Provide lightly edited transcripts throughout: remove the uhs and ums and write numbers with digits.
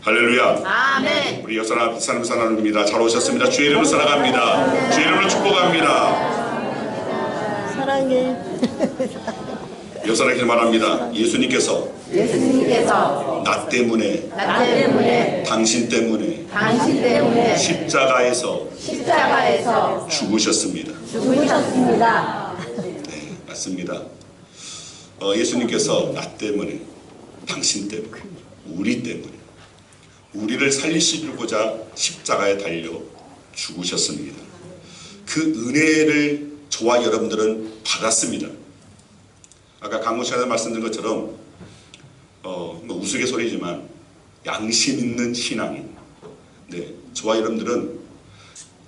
할렐루야. 아멘. 우리 여사람 사랑합니다. 잘 오셨습니다. 주의 이름으로 사랑합니다. 주의 이름으로 축복합니다. 사랑해. 여사람에게 말합니다. 예수님께서 나 때문에 당신 때문에 십자가에서 죽으셨습니다. 네, 맞습니다. 예수님께서 나 때문에, 당신 때문에, 우리 때문에, 우리를 살리시고자 십자가에 달려 죽으셨습니다. 그 은혜를 저와 여러분들은 받았습니다. 아까 강모 씨가 말씀드린 것처럼 우스갯소리지만 양심 있는 신앙인, 네, 저와 여러분들은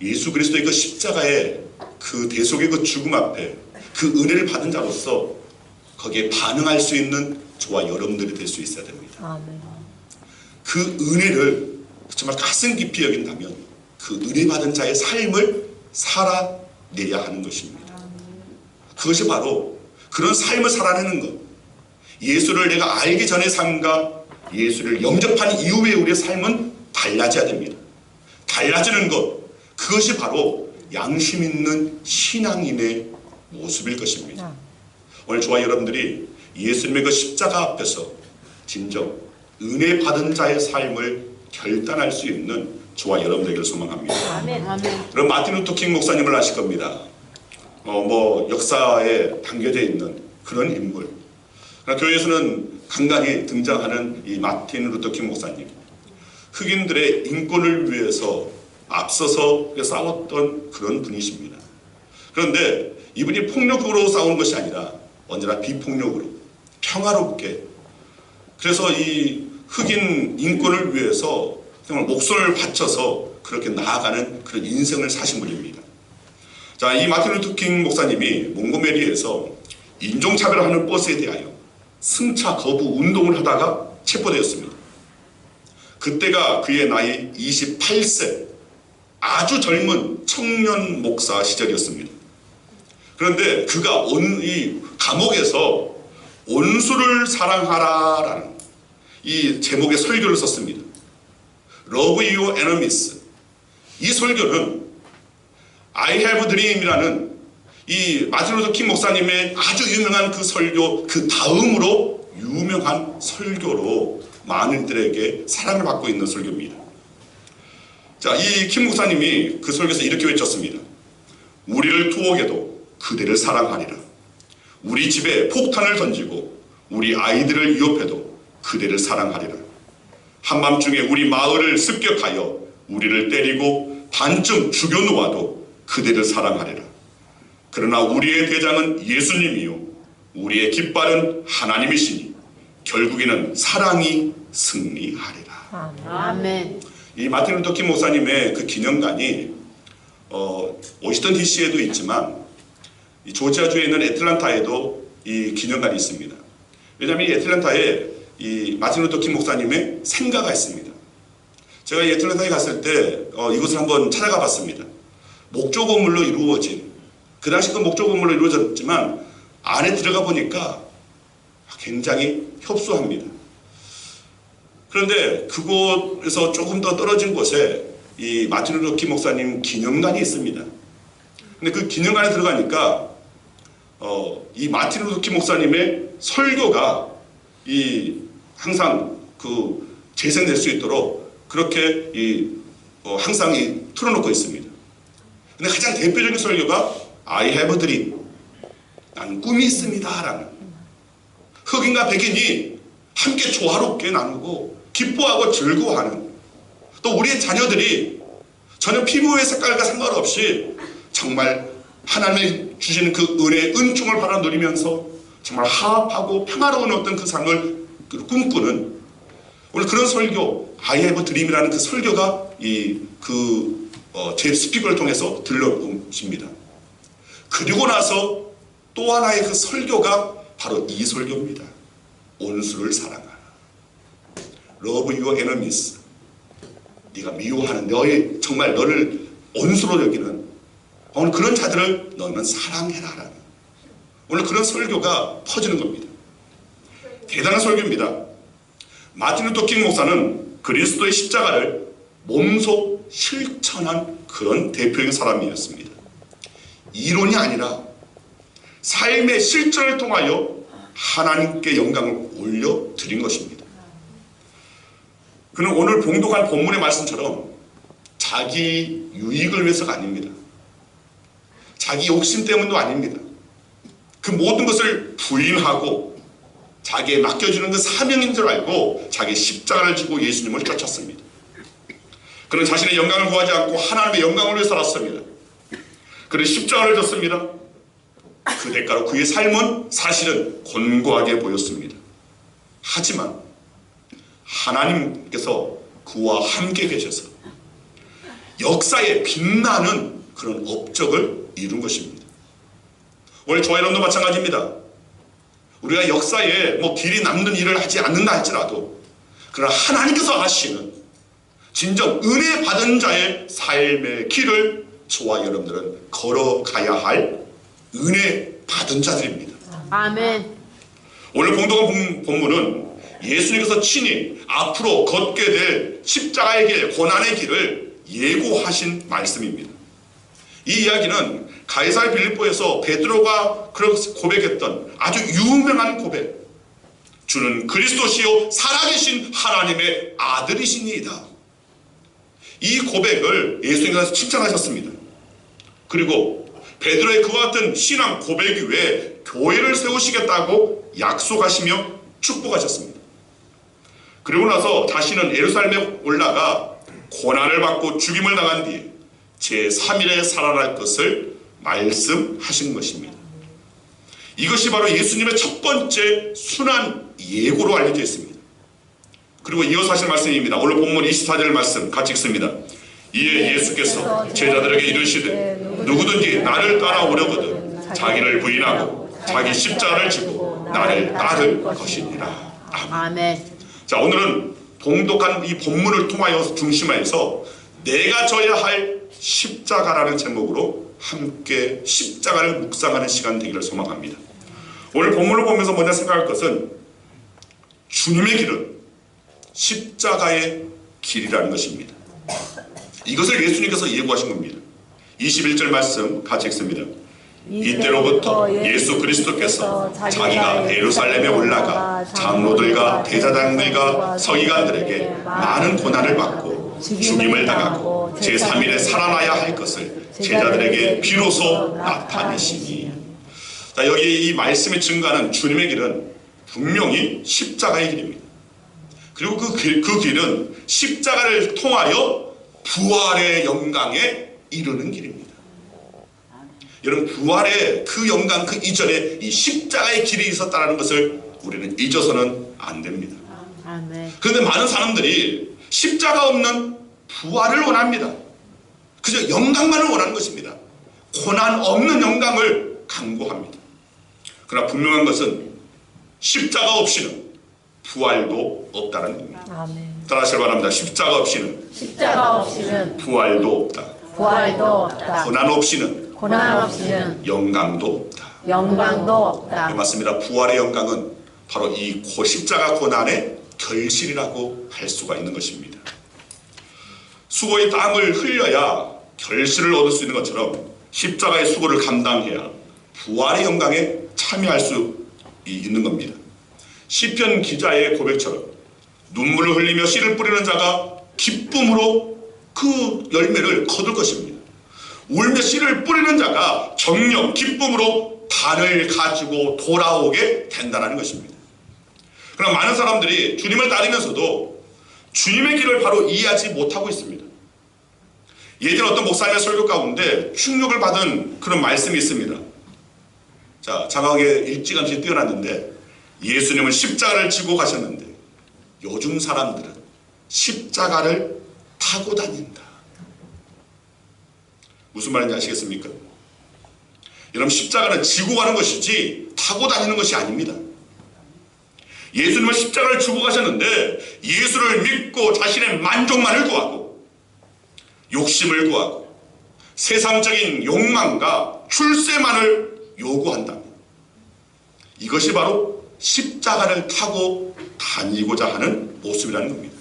예수 그리스도의 그 십자가의 그 대속의 그 죽음 앞에 그 은혜를 받은 자로서 거기에 반응할 수 있는 저와 여러분들이 될 수 있어야 됩니다. 아멘. 그 은혜를 정말 가슴 깊이 여긴다면 그 은혜 받은 자의 삶을 살아내야 하는 것입니다. 그것이 바로 그런 삶을 살아내는 것, 예수를 내가 알기 전의 삶과 예수를 영접한 이후의 우리의 삶은 달라져야 됩니다. 달라지는 것, 그것이 바로 양심 있는 신앙인의 모습일 것입니다. 오늘 저와 여러분들이 예수님의 그 십자가 앞에서 진정 은혜 받은 자의 삶을 결단할 수 있는 저와 여러분들에게 소망합니다. 아멘. 그럼 마틴 루터 킹 목사님을 아실 겁니다. 역사에 담겨져 있는 그런 인물. 교회에서는 간간히 등장하는 이 마틴 루터 킹 목사님. 흑인들의 인권을 위해서 앞서서 싸웠던 그런 분이십니다. 그런데 이분이 폭력으로 싸우는 것이 아니라 언제나 비폭력으로 평화롭게, 그래서 이 흑인 인권을 위해서 정말 목숨을 바쳐서 그렇게 나아가는 그런 인생을 사신 분입니다. 자, 이 마틴 루터 킹 목사님이 몽고메리에서 인종차별하는 버스에 대하여 승차 거부 운동을 하다가 체포되었습니다. 그때가 그의 나이 28세, 아주 젊은 청년 목사 시절이었습니다. 그런데 그가 이 감옥에서 원수를 사랑하라라는 이 제목의 설교를 썼습니다. Love your enemies. 이 설교는 I have a dream이라는 이 마틴 루터 킹 목사님의 아주 유명한 그 설교 그 다음으로 유명한 설교로 많은 이들에게 사랑을 받고 있는 설교입니다. 자, 이 킹 목사님이 그 설교에서 이렇게 외쳤습니다. 우리를 투옥해도 그대를 사랑하리라. 우리 집에 폭탄을 던지고 우리 아이들을 위협해도 그대를 사랑하리라. 한밤중에 우리 마을을 습격하여 우리를 때리고 반쯤 죽여놓아도 그대를 사랑하리라. 그러나 우리의 대장은 예수님이요 우리의 깃발은 하나님이시니 결국에는 사랑이 승리하리라. 아멘. 이 마틴 루터 킹 목사님의 그 기념관이 워싱턴 DC에도 있지만 이 조지아주에 있는 애틀란타에도 이 기념관이 있습니다. 왜냐하면 이 애틀란타에 이 마틴 루터 킹 목사님의 생가가 있습니다. 제가 이 애틀란타에 갔을 때 이곳을 한번 찾아가 봤습니다. 목조 건물로 이루어진, 그 당시 그 목조 건물로 이루어졌지만 안에 들어가 보니까 굉장히 협소합니다. 그런데 그곳에서 조금 더 떨어진 곳에 이 마틴 루터 킹 목사님 기념관이 있습니다. 근데 그 기념관에 들어가니까 이 마틴 루터 킹 목사님의 설교가 항상 그 재생될 수 있도록 그렇게 항상 틀어놓고 있습니다. 근데 가장 대표적인 설교가 I have a dream. 난 꿈이 있습니다. 라는. 흑인과 백인이 함께 조화롭게 나누고 기뻐하고 즐거워하는, 또 우리의 자녀들이 전혀 피부의 색깔과 상관없이 정말 하나님이 주시는 그 은혜의 은총을 받아 누리면서 정말 화합하고 평화로운 어떤 그 삶을 꿈꾸는 오늘 그런 설교 I have a dream이라는 그 설교가 제 스피커를 통해서 들려옵니다. 그리고 나서 또 하나의 그 설교가 바로 이 설교입니다. 원수를 사랑하라. Love your enemies. 네가 미워하는 정말 너를 원수로 여기는 오늘 그런 자들을 너는 사랑해라. 오늘 그런 설교가 퍼지는 겁니다. 대단한 설교입니다. 마틴 루터 킹 목사는 그리스도의 십자가를 몸소 실천한 그런 대표적인 사람이었습니다. 이론이 아니라 삶의 실천을 통하여 하나님께 영광을 올려드린 것입니다. 그는 오늘 봉독한 본문의 말씀처럼 자기 유익을 위해서가 아닙니다. 자기 욕심 때문도 아닙니다. 그 모든 것을 부인하고 자기에 맡겨주는 그 사명인 줄 알고 자기 십자가를 지고 예수님을 쫓았습니다. 그는 자신의 영광을 구하지 않고 하나님의 영광을 위해 살았습니다. 그는 십자가를 졌습니다. 그 대가로 그의 삶은 사실은 곤고하게 보였습니다. 하지만 하나님께서 그와 함께 계셔서 역사에 빛나는 그런 업적을 이룬 것입니다. 오늘 저와 여러분도 마찬가지입니다. 우리가 역사에 길이 남는 일을 하지 않는다 할지라도 그러나 하나님께서 하시는 진정 은혜 받은 자의 삶의 길을 저와 여러분들은 걸어가야 할 은혜 받은 자들입니다. 아멘. 오늘 봉독한 본문은 예수님께서 친히 앞으로 걷게 될 십자가의 길, 고난의 길을 예고하신 말씀입니다. 이 이야기는 가이사랴 빌립보에서 베드로가 고백했던 아주 유명한 고백, 주는 그리스도시요 살아계신 하나님의 아들이시니이다. 이 고백을 예수님께서 칭찬하셨습니다. 그리고 베드로의 그와 같은 신앙 고백 위에 교회를 세우시겠다고 약속하시며 축복하셨습니다. 그리고 나서 자신은 예루살렘에 올라가 고난을 받고 죽임을 당한 뒤에 제3일에 살아날 것을 말씀하신 것입니다. 이것이 바로 예수님의 첫 번째 순한 예고로 알려져 있습니다. 그리고 이어서 하신 말씀입니다. 오늘 본문 24절 말씀 같이 읽습니다. 이에 예수께서 제자들에게 이르시되 누구든지 나를 따라오려거든 자기를 부인하고 자기 십자가를 지고 나를 따를 것이니라. 아멘. 자, 오늘은 봉독한 이 본문을 통하여 중심하여서 내가 져야 할 십자가라는 제목으로 함께 십자가를 묵상하는 시간 되기를 소망합니다. 오늘 본문을 보면서 먼저 생각할 것은 주님의 길은 십자가의 길이라는 것입니다. 이것을 예수님께서 예고하신 겁니다. 21절 말씀 같이 읽습니다. 이때로부터 예수 그리스도께서 자기가 예루살렘에 올라가 장로들과 대제사장들과 서기관들에게 많은 고난을 받고 죽임을 당하고 제3일에 살아나야 할 것을 제자들에게 비로소 나타내시니. 자, 여기 이 말씀이 증거하는 주님의 길은 분명히 십자가의 길입니다. 그리고 그 길은 십자가를 통하여 부활의 영광에 이르는 길입니다. 여러분, 부활의 그 영광 그 이전에 이 십자가의 길이 있었다는 것을 우리는 잊어서는 안 됩니다. 그런데 많은 사람들이 십자가 없는 부활을 원합니다. 그저 영광만을 원하는 것입니다. 고난 없는 영광을 강구합니다. 그러나 분명한 것은 십자가 없이는 부활도 없다는 겁니다. 따라하시기 바랍니다. 십자가 없이는 부활도 없다. 고난 없이는 영광도 없다. 네, 맞습니다. 부활의 영광은 바로 이 십자가 고난의 결실이라고 할 수가 있는 것입니다. 수고의 땀을 흘려야 결실을 얻을 수 있는 것처럼 십자가의 수고를 감당해야 부활의 영광에 참여할 수 있는 겁니다. 시편 기자의 고백처럼 눈물을 흘리며 씨를 뿌리는 자가 기쁨으로 그 열매를 거둘 것입니다. 울며 씨를 뿌리는 자가 정녕 기쁨으로 단을 가지고 돌아오게 된다는 것입니다. 그러나 많은 사람들이 주님을 따르면서도 주님의 길을 바로 이해하지 못하고 있습니다. 예전 어떤 목사님의 설교 가운데 충격을 받은 그런 말씀이 있습니다. 자, 장학의 일찌감치 뛰어났는데 예수님은 십자가를 지고 가셨는데 요즘 사람들은 십자가를 타고 다닌다. 무슨 말인지 아시겠습니까? 여러분, 십자가는 지고 가는 것이지 타고 다니는 것이 아닙니다. 예수님은 십자가를 지고 가셨는데 예수를 믿고 자신의 만족만을 구하고 욕심을 구하고 세상적인 욕망과 출세만을 요구한다면 이것이 바로 십자가를 타고 다니고자 하는 모습이라는 겁니다.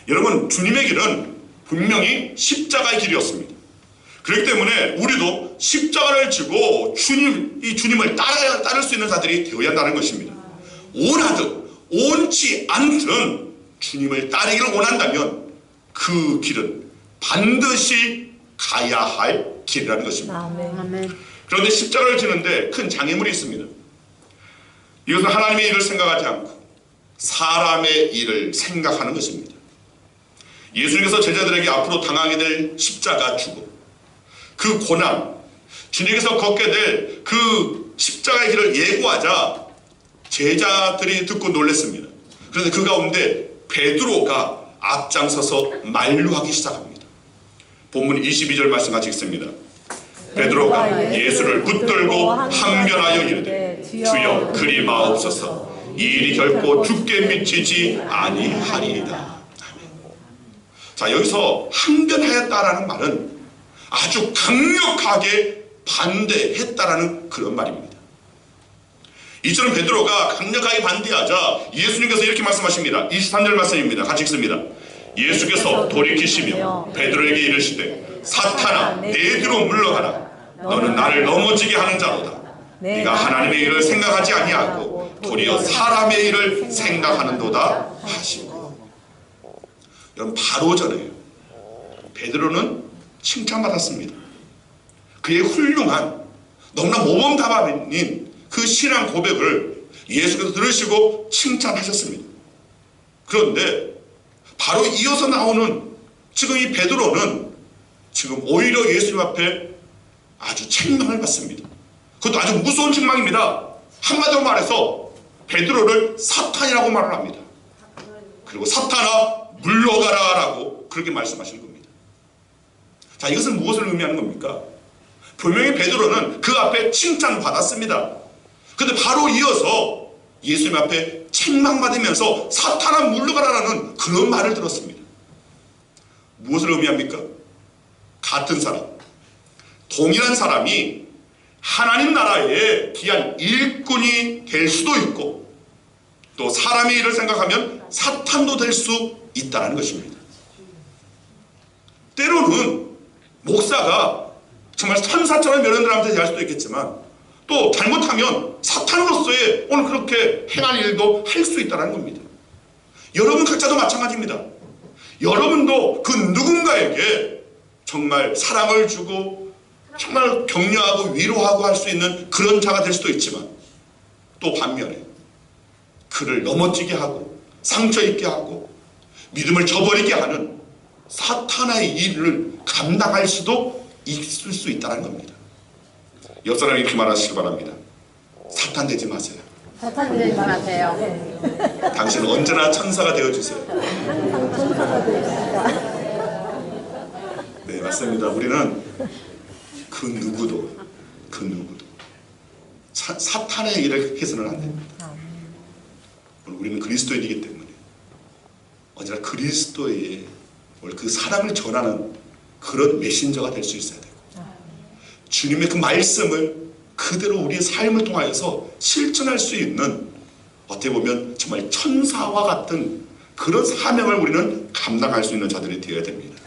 여러분, 주님의 길은 분명히 십자가의 길이었습니다. 그렇기 때문에 우리도 십자가를 지고 주님을 따를 수 있는 자들이 되어야 한다는 것입니다. 원하든 원치 않든 주님을 따르기를 원한다면 그 길은 반드시 가야 할 길이라는 것입니다. 아멘. 그런데 십자가를 지는데 큰 장애물이 있습니다. 이것은 하나님의 일을 생각하지 않고 사람의 일을 생각하는 것입니다. 예수님께서 제자들에게 앞으로 당하게 될 십자가 죽음, 그 고난, 주님께서 걷게 될 그 십자가의 길을 예고하자 제자들이 듣고 놀랐습니다. 그런데 그 가운데 베드로가 앞장서서 만류하기 시작합니다. 본문 22절 말씀 같이 읽습니다. 베드로가 예수를 붙들고 항변하여 이르되 주여 그리 마옵소서, 이 일이 결코 죽게 미치지 아니하리이다. 자, 여기서 항변하였다라는 말은 아주 강력하게 반대했다라는 그런 말입니다. 이처럼 베드로가 강력하게 반대하자 예수님께서 이렇게 말씀하십니다. 23절 말씀입니다. 같이 읽습니다. 예수께서 돌이키시며 베드로에게 이르시되 사탄아 내 뒤로 물러가라. 너는 나를 넘어지게 하는 자로다. 네가 하나님의 일을 생각하지 아니하고 도리어 사람의 일을 생각하는도다 하시고. 여러분, 바로 전에 베드로는 칭찬받았습니다. 그의 훌륭한 너무나 모범답안인 그 신앙 고백을 예수께서 들으시고 칭찬하셨습니다. 그런데 바로 이어서 나오는 지금 이 베드로는 지금 오히려 예수님 앞에 아주 책망을 받습니다. 그것도 아주 무서운 책망입니다. 한마디로 말해서 베드로를 사탄이라고 말을 합니다. 그리고 사탄아 물러가라 라고 그렇게 말씀하시는 겁니다. 자, 이것은 무엇을 의미하는 겁니까? 분명히 베드로는 그 앞에 칭찬받았습니다. 그런데 바로 이어서 예수님 앞에 책망받으면서 사탄아 물러가라라는 그런 말을 들었습니다. 무엇을 의미합니까? 같은 사람, 동일한 사람이 하나님 나라의 귀한 일꾼이 될 수도 있고 또 사람의 일을 생각하면 사탄도 될 수 있다는 것입니다. 때로는 목사가 정말 천사처럼 여러분들한테 대할 수도 있겠지만 또 잘못하면 사탄으로서의 오늘 그렇게 행한 일도 할 수 있다는 겁니다. 여러분 각자도 마찬가지입니다. 여러분도 그 누군가에게 정말 사랑을 주고 정말 격려하고 위로하고 할 수 있는 그런 자가 될 수도 있지만 또 반면에 그를 넘어지게 하고 상처 입게 하고 믿음을 저버리게 하는 사탄의 일을 감당할 수도 있을 수 있다는 겁니다. 옆 사람이 이렇게 말하시기 바랍니다. 사탄 되지 마세요. 사탄 되지 마세요. 당신은 언제나 천사가 되어주세요. 항상 천사가 되십시다. 네, 맞습니다. 우리는 그 누구도 사탄의 일을 해서는 안 됩니다. 우리는 그리스도인이기 때문에 언제나 그리스도의 그 사랑을 전하는 그런 메신저가 될 수 있어야 되고 주님의 그 말씀을 그대로 우리의 삶을 통하여서 실천할 수 있는 어떻게 보면 정말 천사와 같은 그런 사명을 우리는 감당할 수 있는 자들이 되어야 됩니다.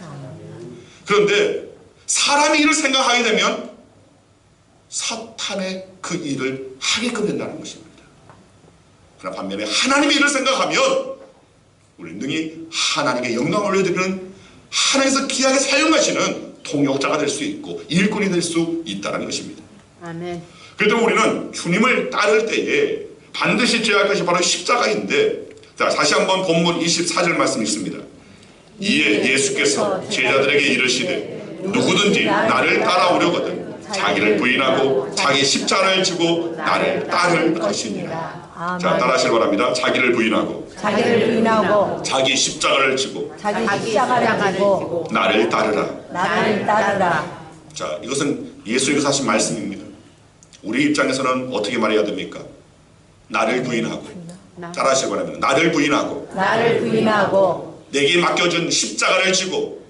그런데 사람의 일을 생각하게 되면 사탄의 그 일을 하게끔 된다는 것입니다. 그러나 반면에 하나님의 일을 생각하면 우리 능히 하나님께 영광을 올려드리는 하나님께서 귀하게 사용하시는 동역자가 될 수 있고 일꾼이 될 수 있다는 것입니다. 아멘. 그래도 우리는 주님을 따를 때에 반드시 지어야 할 것이 바로 십자가인데, 자, 다시 한번 본문 24절 말씀 읽습니다. 이에 예수께서 제자들에게 이르시되 누구든지 나를 따라오려거든 자기를 부인하고 자기 십자가를 지고 나를 따를 것이니라. 자, 따라하시기 바랍니다. 자기를 부인하고 자기 십자가를 지고 나를 따르라. 자, 이것은 예수님께서 하신 말씀입니다. 우리 입장에서는 어떻게 말해야 됩니까? 나를 부인하고, 따라하시기 바랍니다. 나를 부인하고 내게 맡겨준 십자가를 지고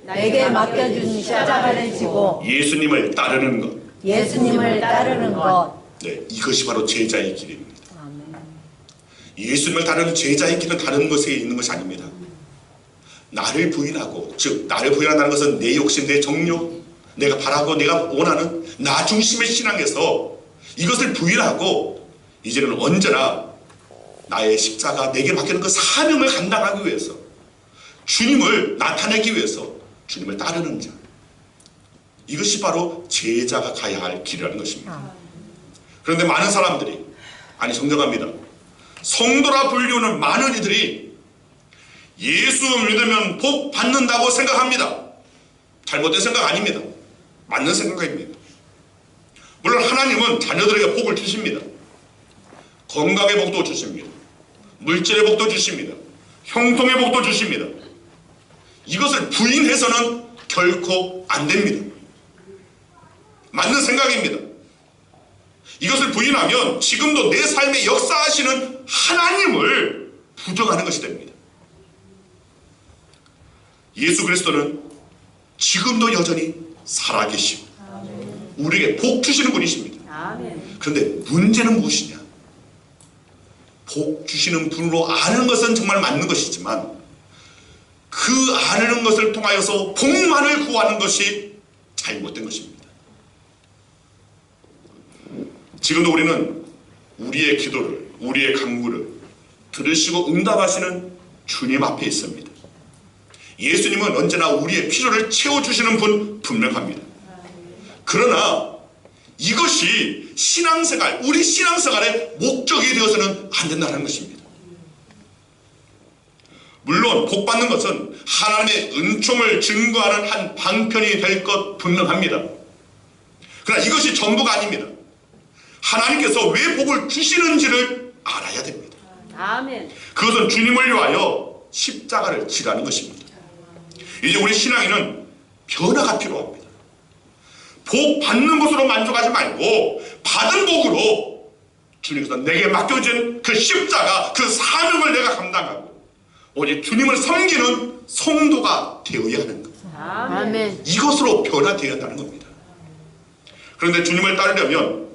예수님을 따르는 것. 네, 이것이 바로 제자의 길입니다. 예수님을 따르는 제자의 길은 다른 것에 있는 것이 아닙니다. 나를 부인하고, 즉 나를 부인한다는 것은 내 욕심, 내 정욕, 내가 바라고 내가 원하는 나 중심의 신앙에서 이것을 부인하고 이제는 언제나 나의 십자가 내게 맡기는 그 사명을 감당하기 위해서, 주님을 나타내기 위해서 주님을 따르는 자, 이것이 바로 제자가 가야 할 길이라는 것입니다. 그런데 많은 사람들이, 아니 정정합니다, 성도라 불리우는 많은 이들이 예수 믿으면 복 받는다고 생각합니다. 잘못된 생각 아닙니다. 맞는 생각입니다. 물론 하나님은 자녀들에게 복을 주십니다. 건강의 복도 주십니다. 물질의 복도 주십니다. 형통의 복도 주십니다. 이것을 부인해서는 결코 안 됩니다. 맞는 생각입니다. 이것을 부인하면 지금도 내 삶에 역사하시는 하나님을 부정하는 것이 됩니다. 예수 그리스도는 지금도 여전히 살아계시고 우리에게 복 주시는 분이십니다. 그런데 문제는 무엇이냐? 복 주시는 분으로 아는 것은 정말 맞는 것이지만 그 아는 것을 통하여서 복만을 구하는 것이 잘못된 것입니다. 지금도 우리는 우리의 기도를, 우리의 간구를 들으시고 응답하시는 주님 앞에 있습니다. 예수님은 언제나 우리의 필요를 채워주시는 분 분명합니다. 그러나 이것이 신앙생활, 우리 신앙생활의 목적이 되어서는 안 된다는 것입니다. 물론 복 받는 것은 하나님의 은총을 증거하는 한 방편이 될 것 분명합니다. 그러나 이것이 전부가 아닙니다. 하나님께서 왜 복을 주시는지를 알아야 됩니다. 아멘. 그것은 주님을 위하여 십자가를 지라는 것입니다. 이제 우리 신앙에는 변화가 필요합니다. 복 받는 것으로 만족하지 말고 받은 복으로 주님께서 내게 맡겨진 그 십자가, 그 사명을 내가 감당하고 오직 주님을 섬기는 성도가 되어야 하는 것. 아멘. 이것으로 변화되어야 한다는 겁니다. 그런데 주님을 따르려면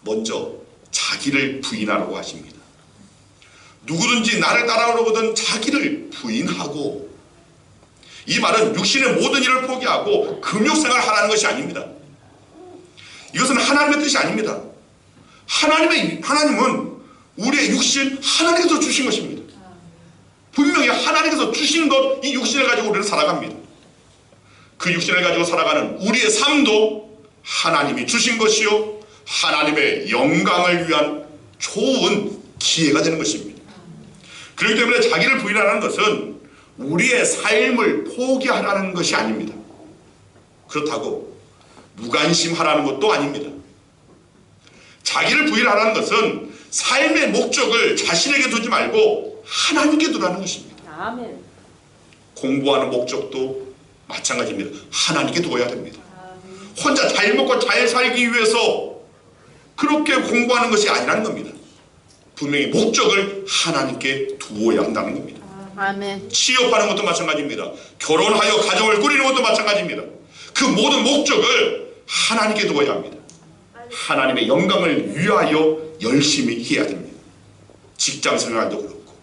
먼저 자기를 부인하라고 하십니다. 누구든지 나를 따라오려거든 자기를 부인하고, 이 말은 육신의 모든 일을 포기하고 금욕생활을 하라는 것이 아닙니다. 이것은 하나님의 뜻이 아닙니다. 하나님은 우리의 육신 하나님께서 주신 것입니다. 분명히 하나님께서 주신 것, 이 육신을 가지고 우리는 살아갑니다. 그 육신을 가지고 살아가는 우리의 삶도 하나님이 주신 것이요 하나님의 영광을 위한 좋은 기회가 되는 것입니다. 그렇기 때문에 자기를 부인하라는 것은 우리의 삶을 포기하라는 것이 아닙니다. 그렇다고 무관심하라는 것도 아닙니다. 자기를 부인하라는 것은 삶의 목적을 자신에게 두지 말고 하나님께 두라는 것입니다. 아멘. 공부하는 목적도 마찬가지입니다. 하나님께 두어야 됩니다. 혼자 잘 먹고 잘 살기 위해서 그렇게 공부하는 것이 아니라는 겁니다. 분명히 목적을 하나님께 두어야 한다는 겁니다. 아멘. 취업하는 것도 마찬가지입니다. 결혼하여 가정을 꾸리는 것도 마찬가지입니다. 그 모든 목적을 하나님께 두어야 합니다. 하나님의 영광을 위하여 열심히 해야 됩니다. 직장 생활도 그렇고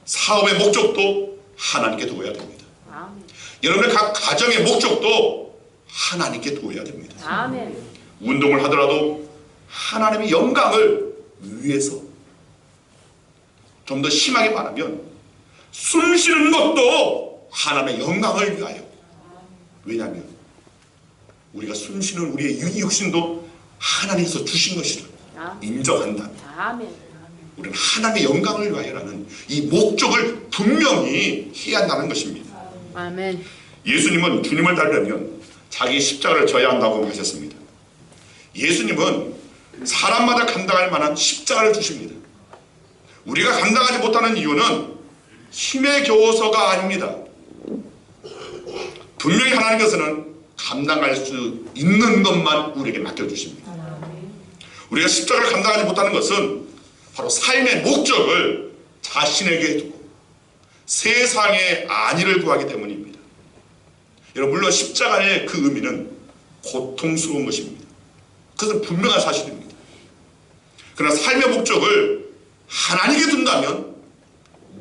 사업의 목적도 하나님께 두어야 됩니다. 아멘. 여러분의 각 가정의 목적도 하나님께 두어야 됩니다. 아멘. 운동을 하더라도 하나님의 영광을 위해서, 좀 더 심하게 말하면 숨 쉬는 것도 하나님의 영광을 위하여. 왜냐하면 우리가 숨 쉬는 우리의 육신도 하나님께서 주신 것이라 인정한다면 아멘. 우리는 하나님의 영광을 위하여라는 이 목적을 분명히 해야 한다는 것입니다. 아멘. 예수님은 주님을 따르려면 자기 십자가를 져야 한다고 하셨습니다. 예수님은 사람마다 감당할 만한 십자가를 주십니다. 우리가 감당하지 못하는 이유는 힘에 겨워서가 아닙니다. 분명히 하나님께서는 감당할 수 있는 것만 우리에게 맡겨주십니다. 우리가 십자가를 감당하지 못하는 것은 바로 삶의 목적을 자신에게 두고 세상의 안위를 구하기 때문입니다. 여러분, 물론 십자가의 그 의미는 고통스러운 것입니다. 그것은 분명한 사실입니다. 그러나 삶의 목적을 하나님께 둔다면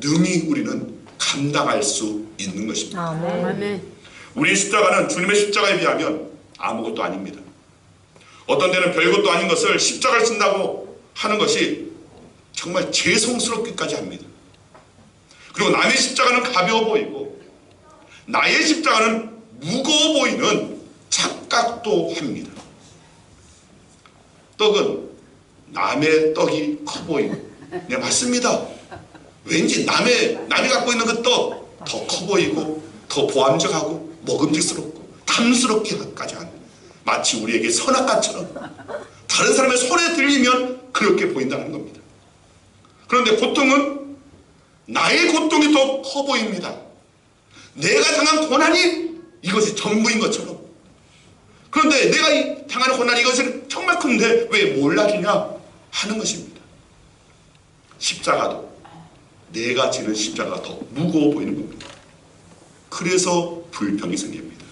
능히 우리는 감당할 수 있는 것입니다. 아멘. 우리 십자가는 주님의 십자가에 비하면 아무것도 아닙니다. 어떤 때는 별것도 아닌 것을 십자가를 쓴다고 하는 것이 정말 죄송스럽기까지 합니다. 그리고 남의 십자가는 가벼워 보이고 나의 십자가는 무거워 보이는 착각도 합니다. 떡은 남의 떡이 커 보이고, 네, 맞습니다. 왠지 남이 갖고 있는 그 떡 더 커 보이고 더 보암직하고 먹음직스럽고 탐스럽게까지 하는, 마치 우리에게 선악과처럼 다른 사람의 손에 들리면 그렇게 보인다는 겁니다. 그런데 고통은 나의 고통이 더 커 보입니다. 내가 당한 고난이 이것이 전부인 것처럼. 그런데 내가 당하는 고난이 이것은 정말 큰데 왜 몰라주냐 하는 것입니다. 십자가도 내가 지는 십자가가 더 무거워 보이는 겁니다. 그래서 불평이 생깁니다.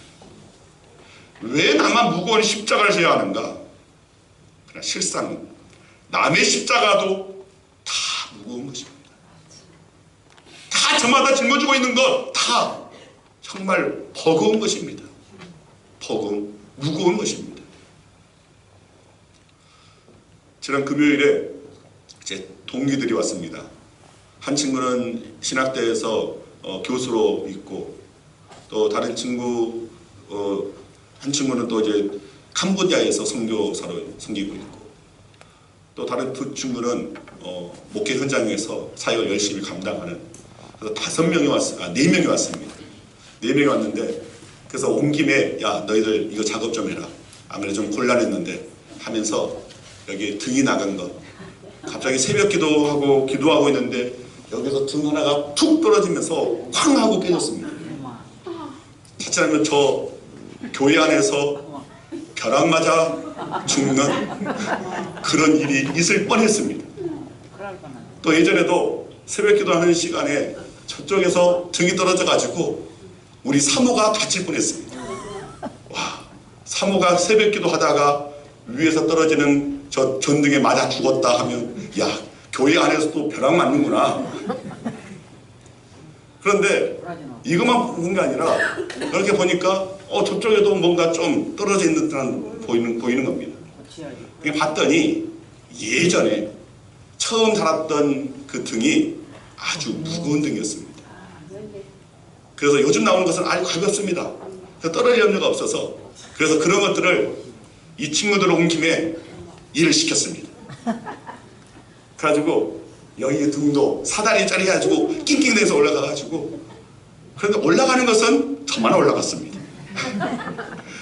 왜 나만 무거운 십자가를 져야 하는가? 그러나 실상은 남의 십자가도 다 무거운 것입니다. 다 저마다 짊어지고 있는 것 다 정말 버거운 것입니다. 버거운, 무거운 것입니다. 지난 금요일에 제 동기들이 왔습니다. 한 친구는 신학대에서 교수로 있고, 또 다른 친구 한 친구는 또 이제 캄보디아에서 선교사로 섬기고 있고, 또 다른 두 친구는 목회 현장에서 사역을 열심히 감당하는, 그래서 5명이 왔습니다. 4명이 왔습니다. 4명이 왔는데, 그래서 온 김에 야 너희들 이거 작업 좀 해라. 아무래도 좀 곤란했는데 하면서 여기 등이 나간 거, 갑자기 새벽 기도하고 있는데 여기서 등 하나가 툭 떨어지면서 쾅 하고 깨졌습니다. 자칫하면 저 교회 안에서 벼락 맞아 죽는 그런 일이 있을 뻔했습니다. 또 예전에도 새벽 기도하는 시간에 저쪽에서 등이 떨어져 가지고 우리 사모가 다칠 뻔했습니다. 와, 사모가 새벽 기도하다가 위에서 떨어지는 저 전등에 맞아 죽었다 하면, 야, 교회 안에서도 벼락 맞는구나. 그런데 이것만 보는 게 아니라 이렇게 보니까 저쪽에도 뭔가 좀 떨어져 있는 듯한 보이는 겁니다. 봤더니 예전에 처음 달았던 그 등이 아주 무거운 등이었습니다. 그래서 요즘 나오는 것은 아주 가볍습니다. 떨어질 염려가 없어서, 그래서 그런 것들을 이 친구들 온 김에 일을 시켰습니다. 그래가지고 여기 등도 사다리짜리 해가지고 낑낑대서 올라가가지고, 그런데 올라가는 것은 저만 올라갔습니다.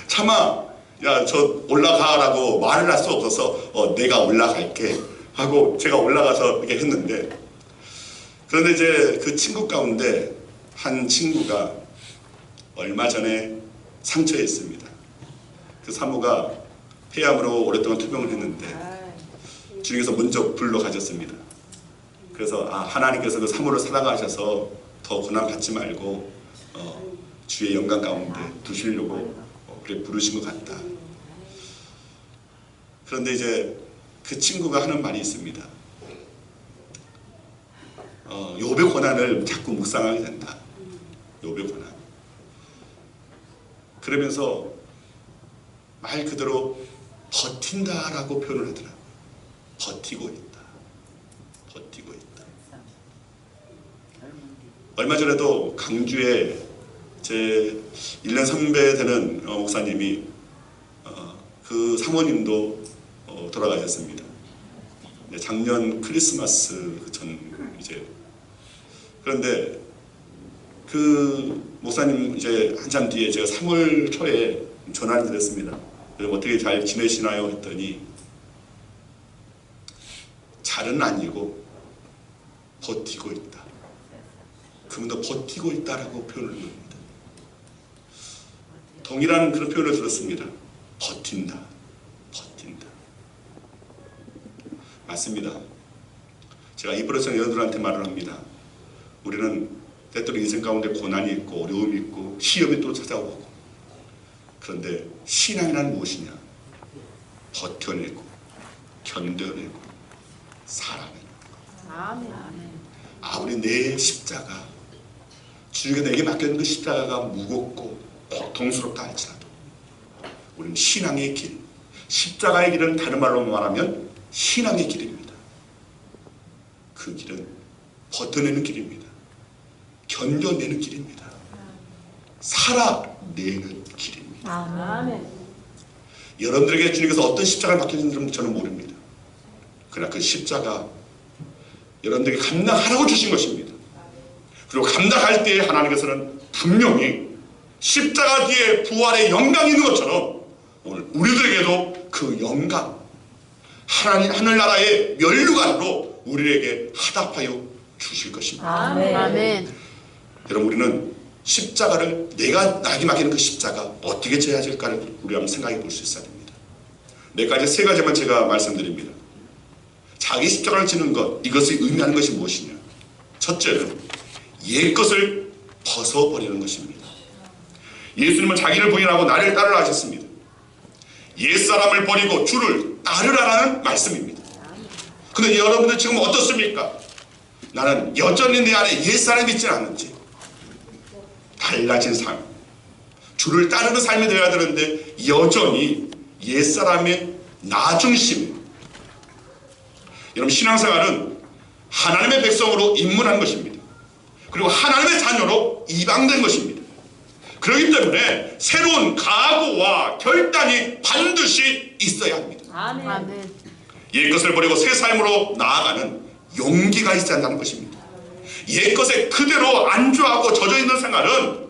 차마 야 저 올라가라고 말을 할 수 없어서 내가 올라갈게 하고 제가 올라가서 이렇게 했는데, 그런데 이제 그 친구 가운데 한 친구가 얼마 전에 상처했습니다. 그 사모가 폐암으로 오랫동안 투병을 했는데 주님께서 먼저 불러 가셨습니다. 그래서 하나님께서 그 사모를 사랑하셔서 더 고난 받지 말고 주의 영광 가운데 두시려고 그렇게 부르신 것 같다. 그런데 이제 그 친구가 하는 말이 있습니다. 욥의 고난을 자꾸 묵상하게 된다. 욥의 고난. 그러면서 말 그대로 버틴다라고 표현을 하더라. 버티고 있다. 버티고 있다. 얼마 전에도 강주에 제 1년 선배 되는 목사님이 그 사모님도 돌아가셨습니다. 작년 크리스마스 전 이제. 그런데 그 목사님 이제 한참 뒤에 제가 3월 초에 전화를 드렸습니다. 그럼 어떻게 잘 지내시나요? 했더니 잘은 아니고 버티고 있다. 그분도 버티고 있다라고 표현을 합니다. 동일한 그런 표현을 들었습니다. 버틴다. 버틴다. 맞습니다. 제가 입으로서 여러분들한테 말을 합니다. 우리는 때때로 인생 가운데 고난이 있고 어려움이 있고 시험이 또 찾아오고, 그런데 신앙이란 무엇이냐? 버텨내고 견뎌내고 살아내고. 아멘. 우리 내 십자가 주님께서 내게 맡겨진 그 십자가가 무겁고 고통스럽다 할지라도 우리는 신앙의 길, 십자가의 길은 다른 말로 말하면 신앙의 길입니다. 그 길은 버텨내는 길입니다. 견뎌내는 길입니다. 살아내는 길입니다. 아멘. 여러분들에게 주님께서 어떤 십자가를 맡겨진지 저는 모릅니다. 그러나 그 십자가 여러분들에게 감당하라고 주신 것입니다. 그리고 감당할 때에 하나님께서는 분명히 십자가 뒤에 부활의 영광이 있는 것처럼 오늘 우리들에게도 그 영광, 하나님 하늘나라의 면류관으로 우리에게 하답하여 주실 것입니다. 아멘. 아멘. 여러분, 우리는 십자가를 내가 나에게 맡기는 그 십자가 어떻게 져야 될까를 우리 한번 생각해 볼 수 있어야 됩니다. 몇 가지, 세 가지만 제가 말씀드립니다. 자기 십자가를 지는 것, 이것이 의미하는 것이 무엇이냐? 첫째는 옛것을 벗어버리는 것입니다. 예수님은 자기를 부인하고 나를 따르라 하셨습니다. 옛사람을 버리고 주를 따르라는 말씀입니다. 근데 여러분들 지금 어떻습니까? 나는 여전히 내 안에 옛사람이 있지는 않는지 달라진 삶, 주를 따르는 삶이 되어야 되는데 여전히 옛사람의 나중심. 여러분, 신앙생활은 하나님의 백성으로 입문한 것입니다. 그리고 하나님의 자녀로 입양된 것입니다. 그렇기 때문에 새로운 각오와 결단이 반드시 있어야 합니다. 아멘. 옛것을 버리고 새 삶으로 나아가는 용기가 있어야 한다는 것입니다. 옛것에 그대로 안주하고 젖어있는 생활은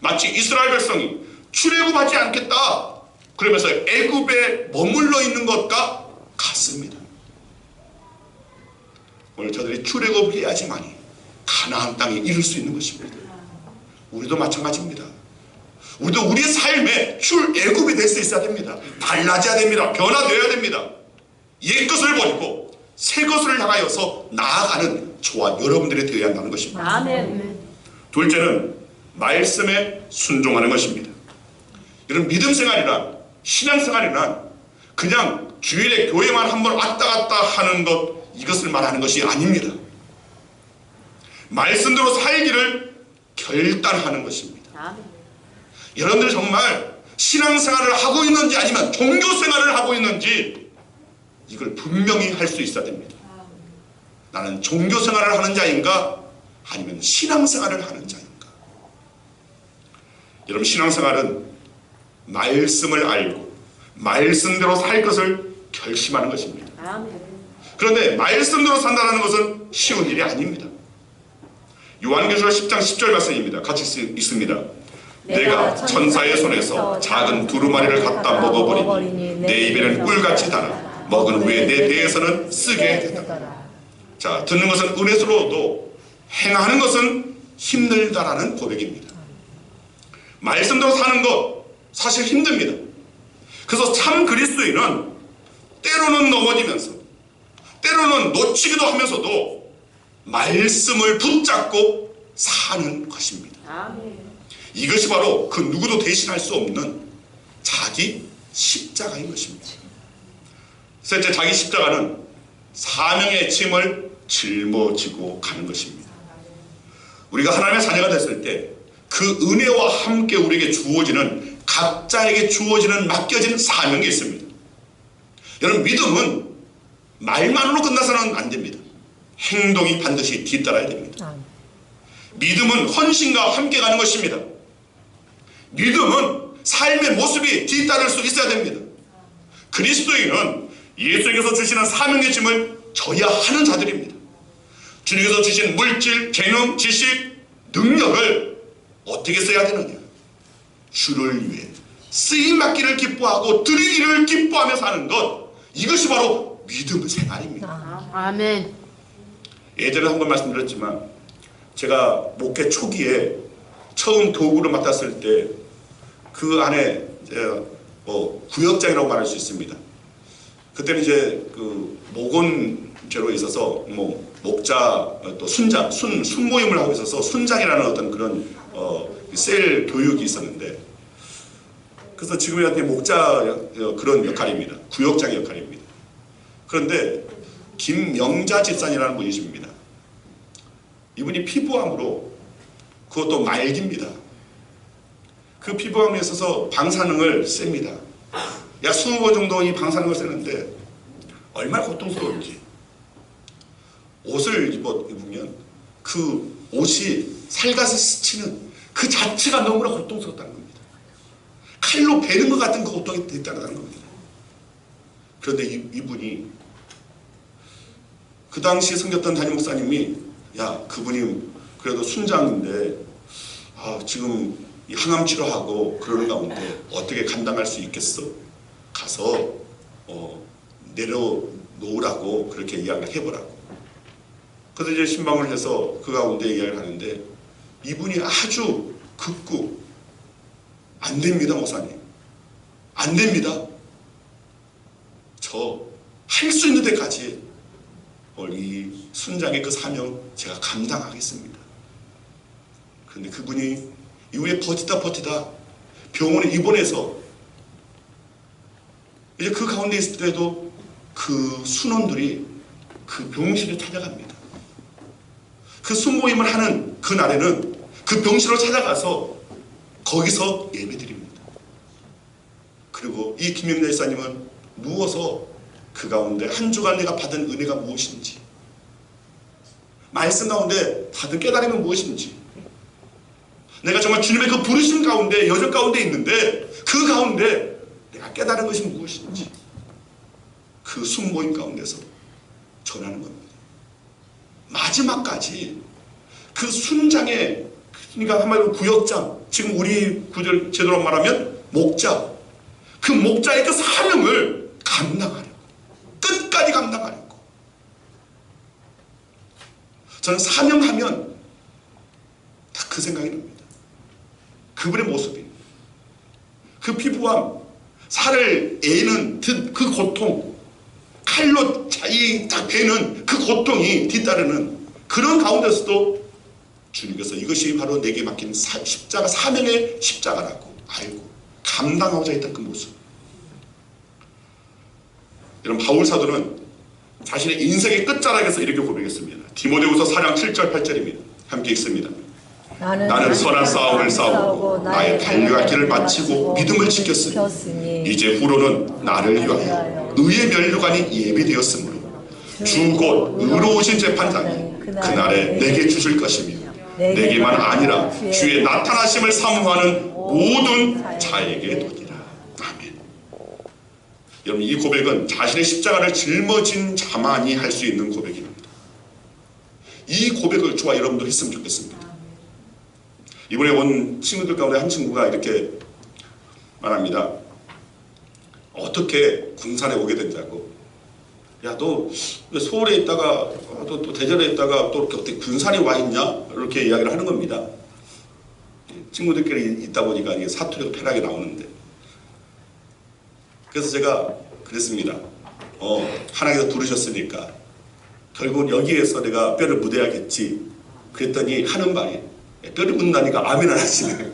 마치 이스라엘 백성이 출애굽하지 않겠다 그러면서 애굽에 머물러 있는 것과 같습니다. 오늘 저들이 출애굽해야지만이 가나안 땅에 이룰 수 있는 것입니다. 우리도 마찬가지입니다. 우리도 우리의 삶에 출애굽이 될 수 있어야 됩니다. 달라져야 됩니다. 변화되어야 됩니다. 옛것을 버리고 새것을 향하여서 나아가는 저와 여러분들이 되어야 한다는 것입니다. 아멘. 둘째는 말씀에 순종하는 것입니다. 이런 믿음 생활이란, 신앙 생활이란 그냥 주일에 교회만 한번 왔다 갔다 하는 것, 이것을 말하는 것이 아닙니다. 말씀대로 살기를 결단하는 것입니다. 아멘. 여러분들이 정말 신앙생활을 하고 있는지 아니면 종교생활을 하고 있는지 이걸 분명히 할 수 있어야 됩니다. 나는 종교생활을 하는 자인가 아니면 신앙생활을 하는 자인가. 여러분, 신앙생활은 말씀을 알고 말씀대로 살 것을 결심하는 것입니다. 아멘. 그런데 말씀대로 산다는 것은 쉬운 일이 아닙니다. 요한계시록 10장 10절 말씀입니다. 같이 있습니다. 내가 천사의 손에서 작은 두루마리를 갖다 먹어버리니 내 입에는 꿀같이 달아 먹은 후에 내 배에서는 쓰게 된다. 자, 듣는 것은 은혜스러워도 행하는 것은 힘들다라는 고백입니다. 말씀대로 사는 것 사실 힘듭니다. 그래서 참 그리스도인은 때로는 넘어지면서 때로는 놓치기도 하면서도 말씀을 붙잡고 사는 것입니다. 아멘. 이것이 바로 그 누구도 대신할 수 없는 자기 십자가인 것입니다. 셋째, 자기 십자가는 사명의 짐을 짊어지고 가는 것입니다. 우리가 하나님의 자녀가 됐을 때 그 은혜와 함께 우리에게 주어지는, 각자에게 주어지는 맡겨진 사명이 있습니다. 여러분, 믿음은 말만으로 끝나서는 안 됩니다. 행동이 반드시 뒤따라야 됩니다. 믿음은 헌신과 함께 가는 것입니다. 믿음은 삶의 모습이 뒤따를 수 있어야 됩니다. 그리스도인은 예수님께서 주시는 사명의 짐을 져야 하는 자들입니다. 주님께서 주신 물질, 재능, 지식, 능력을 어떻게 써야 되느냐? 주를 위해 쓰임받기를 기뻐하고 드리기를 기뻐하며 사는 것, 이것이 바로 믿음의 생활입니다. 아멘. 예전에 한 번 말씀드렸지만 제가 목회 초기에 처음 교구를 맡았을 때 그 안에 구역장이라고 말할 수 있습니다. 그때는 이제 그 목원제로 있어서 목자 또 순모임을 하고 있어서 순장이라는 어떤 그런 셀 교육이 있었는데, 그래서 지금한테 목자 그런 역할입니다. 구역장의 역할입니다. 그런데 김명자 집사님이라는 분이십니다. 이분이 피부암으로 그것도 말기입니다. 그 피부암에 있어서 방사능을 쐰니다. 약 20번 정도 이 방사능을 쐬는데 얼마나 고통스러운지. 옷을 입으면 그 옷이 살갗을 스치는 그 자체가 너무나 고통스럽다는 겁니다. 칼로 베는 것 같은 그 고통이 있다는 겁니다. 그런데 이분이 그 당시 섬겼던 담임 목사님이 야, 그분이 그래도 순장인데 지금 항암 치료하고 그러는 가운데 어떻게 감당할 수 있겠어? 가서 내려놓으라고 그렇게 이야기를 해보라고. 그래서 이제 신방을 해서 그 가운데 이야기를 하는데 이분이 아주 극구 안 됩니다, 목사님. 안 됩니다. 저 할 수 있는 데까지 이 순장의 그 사명 제가 감당하겠습니다. 그런데 그분이 이후에 버티다 병원에 입원해서 이제 그 가운데 있을 때도 그 순원들이 그 병실을 찾아갑니다. 그 순모임을 하는 그 날에는 그 병실로 찾아가서 거기서 예배드립니다. 그리고 이 김영래 집사님은 누워서 그 가운데 한 주간 내가 받은 은혜가 무엇인지, 말씀 가운데 받은 깨달음은 무엇인지, 내가 정말 주님의 그 부르심 가운데 여정 가운데 있는데 그 가운데 내가 깨달은 것이 무엇인지 그 순모임 가운데서 전하는 겁니다. 마지막까지 그 순장의, 그러니까 한마디로 구역장, 지금 우리 구절 제대로 말하면 목자, 그 목자의 그 사명을 감당하려고, 끝까지 감당하려고. 저는 사명하면 딱 그 생각이 납니다. 그분의 모습이, 그 피부암, 살을 에는 그 고통, 칼로 딱 베는 그 고통이 뒤따르는 그런 가운데서도 주님께서 이것이 바로 내게 맡긴 십자가, 사명의 십자가라고 알고 감당하고자 했던 그 모습. 여러분, 바울 사도는 자신의 인생의 끝자락에서 이렇게 고백했습니다. 디모데후서 4장 7절 8절입니다. 함께 읽습니다. 나는 선한 싸움을 싸우고 나의 달려갈 길을 마치고 믿음을 지켰으니 이제 후로는 나를 위하여 의의 면류관이 예비되었으므로 주 곧 의로우신 재판장이 그날에 내게 주실 것이며 내게만 아니라 주의 나타나심을 사모하는 모든 자에게 도리라. 아멘. 여러분, 이 고백은 자신의 십자가를 짊어진 자만이 할 수 있는 고백입니다. 이 고백을 저와 여러분도 했으면 좋겠습니다. 이번에 온 친구들 가운데 한 친구가 이렇게 말합니다. 어떻게 군산에 오게 된다고? 야, 너 서울에 있다가 또 대전에 있다가 또 이렇게 어떻게 군산에 와 있냐? 이렇게 이야기를 하는 겁니다. 친구들끼리 있다 보니까 이게 사투리가 편하게 나오는데, 그래서 제가 그랬습니다. 하나님께서 부르셨으니까 결국은 여기에서 내가 뼈를 묻어야겠지. 그랬더니 하는 말이, 뼈를 묻는다니까 아멘 안 하시네.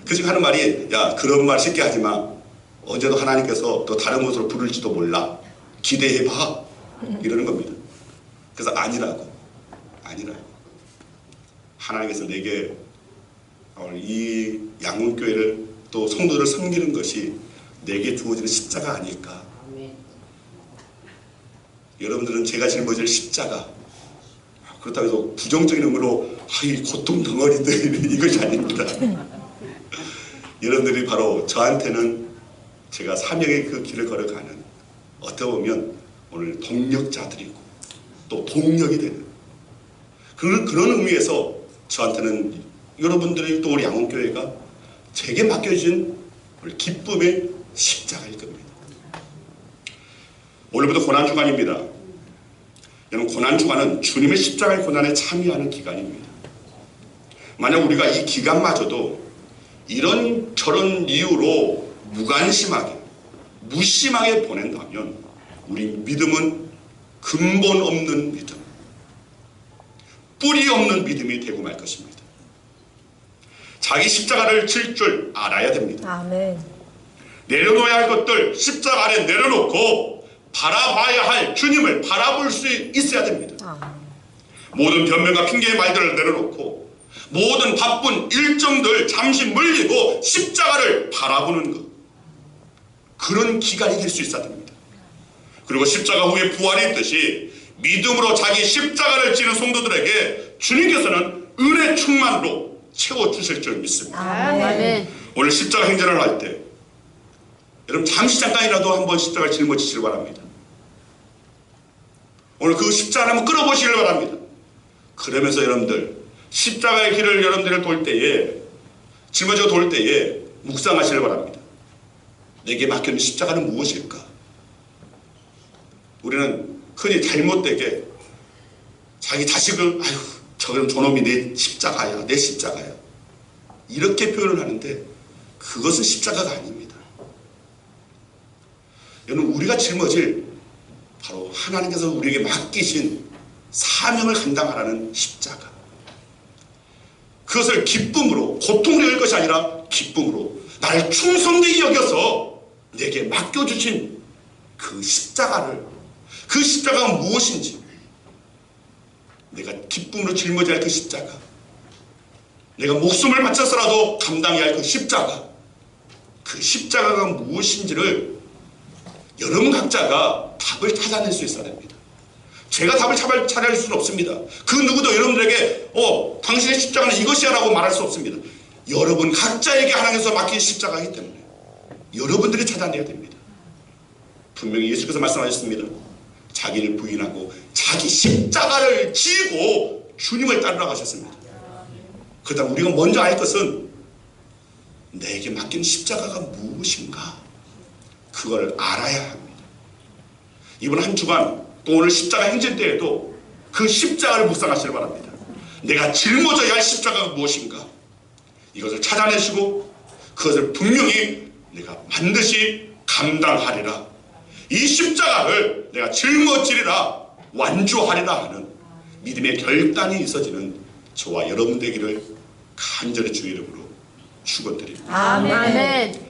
그 지금 하는 말이, 야, 그런 말 쉽게 하지 마. 언제도 하나님께서 또 다른 곳으로 부를지도 몰라. 기대해봐. 이러는 겁니다. 그래서 아니라고. 하나님께서 내게 이 양문교회를 또 성도를 섬기는 것이 내게 주어지는 십자가 아닐까. 여러분들은 제가 짊어질 십자가, 그렇다고 해서 부정적인 의미로 이 고통 덩어리들 이것이 아닙니다. 여러분들이 바로 저한테는 제가 사명의 그 길을 걸어가는, 어떻게 보면 오늘 동력자들이고 또 동력이 되는 그런 의미에서 저한테는 여러분들이 또 우리 양원교회가 제게 맡겨진 기쁨의 십자가일 겁니다. 오늘부터 고난주간입니다. 여러분, 고난주간은 주님의 십자가의 고난에 참여하는 기간입니다. 만약 우리가 이 기간마저도 이런 저런 이유로 무관심하게, 무심하게 보낸다면 우리 믿음은 근본 없는 믿음, 뿌리 없는 믿음이 되고 말 것입니다. 자기 십자가를 질 줄 알아야 됩니다. 아멘. 내려놓아야 할 것들 십자가 아래 내려놓고 바라봐야 할 주님을 바라볼 수 있어야 됩니다. 아멘. 모든 변명과 핑계의 말들을 내려놓고 모든 바쁜 일정들 잠시 물리고 십자가를 바라보는 것, 그런 기간이 될 수 있어야 됩니다. 그리고 십자가 후에 부활이 있듯이 믿음으로 자기 십자가를 지는 성도들에게 주님께서는 은혜 충만으로 채워주실 줄 믿습니다. 아멘. 오늘 십자가 행전을 할 때 여러분 잠시 잠깐이라도 한번 십자가를 짊어지시길 바랍니다. 오늘 그 십자가를 한번 끌어보시길 바랍니다. 그러면서 여러분들 십자가의 길을 여러분들을 돌 때에, 짊어지고 돌 때에 묵상하시길 바랍니다. 내게 맡겨진 십자가는 무엇일까? 우리는 흔히 잘못되게 자기 자식을 아유 저놈이 내 십자가야, 내 십자가야, 이렇게 표현을 하는데 그것은 십자가가 아닙니다. 여러분, 우리가 짊어질 바로 하나님께서 우리에게 맡기신 사명을 감당하라는 십자가, 그것을 기쁨으로, 고통으로 여길 것이 아니라 기쁨으로 나를 충성되게 여겨서 내게 맡겨주신 그 십자가를, 그 십자가가 무엇인지, 내가 기쁨으로 짊어져야 할 그 십자가, 내가 목숨을 바쳐서라도 감당해야 할 그 십자가, 그 십자가가 무엇인지를 여러분 각자가 답을 찾아낼 수 있어야 됩니다. 제가 답을 찾아낼 수는 없습니다. 그 누구도 여러분들에게 당신의 십자가는 이것이야 라고 말할 수 없습니다. 여러분 각자에게 하나님께서 맡긴 십자가이기 때문에 여러분들이 찾아내야 됩니다. 분명히 예수께서 말씀하셨습니다. 자기를 부인하고 자기 십자가를 지고 주님을 따르라 하셨습니다. 그 다음 우리가 먼저 알 것은 내게 맡긴 십자가가 무엇인가, 그걸 알아야 합니다. 이번 한 주간 또 오늘 십자가 행진 때에도 그 십자가를 묵상하시길 바랍니다. 내가 짊어져야 할 십자가가 무엇인가, 이것을 찾아내시고 그것을 분명히 내가 반드시 감당하리라, 이 십자가를 내가 짊어지리라, 완주하리라 하는 믿음의 결단이 있어지는 저와 여러분 되기를 간절히 주의 이름으로 축원드립니다. 아멘.